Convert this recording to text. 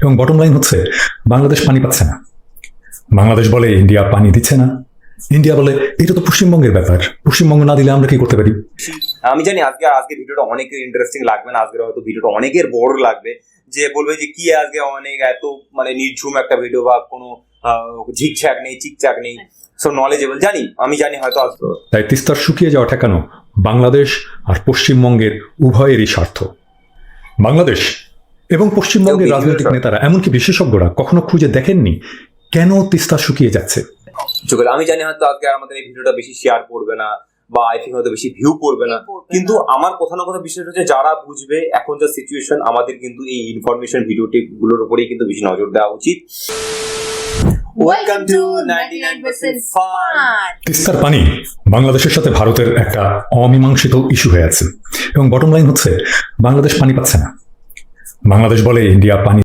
এবং bottom line হচ্ছে বাংলাদেশ পানি পাচ্ছে না। বাংলাদেশ বলে ইন্ডিয়া পানি দিচ্ছে না, ইন্ডিয়া বলে এটা তো পশ্চিমবঙ্গের ব্যাপার, পশ্চিমবঙ্গ না দিলে আমরা কি করতে পারি। আমি জানি আজকে ভিডিওটা অনেকের ইন্টারেস্টিং লাগবে না, আজকের হয়তো ভিডিওটা অনেকের বড় লাগবে, যে বলবে যে কি আজকে অনেক এত মানে নির্ঝুম একটা ভিডিও বা কোনো ঝিকঝাক নেই চিকচাক নেই, সো নলেজেবল। আমি জানি হয়তো তাই তিস্তার শুকিয়ে যাওয়া ঠেকানো বাংলাদেশ আর পশ্চিমবঙ্গের উভয়েরই স্বার্থ। বাংলাদেশ এবং পশ্চিমবঙ্গের রাজনৈতিক নেতারা এমনকি বিশেষজ্ঞরা কখনো খুঁজে দেখেননি কেন তিস্তা শুকিয়ে যাচ্ছে। আমি জানি হয়তো আজকে আমাদের এই ভিডিওটা বেশি শেয়ার করবে না বা আই থিঙ্ক হয়তো বেশি ভিউ করবে না, কিন্তু আমার কোথাও না কোথাও বিষয় হচ্ছে যারা বুঝবে এখন যা সিচুয়েশন, আমাদের কিন্তু এই ইনফরমেশন ভিডিওটি গুলোর উপরেই কিন্তু বেশি নজর দেওয়া উচিত। Welcome to 99% fun. তিস্তার পানি বাংলাদেশের সাথে ভারতের একটা অমীমাংসিত ইস্যু হয়ে আছে এবং বটম লাইন হচ্ছে বাংলাদেশ পানি পাচ্ছে না। বাংলাদেশ বলে ইন্ডিয়া পানি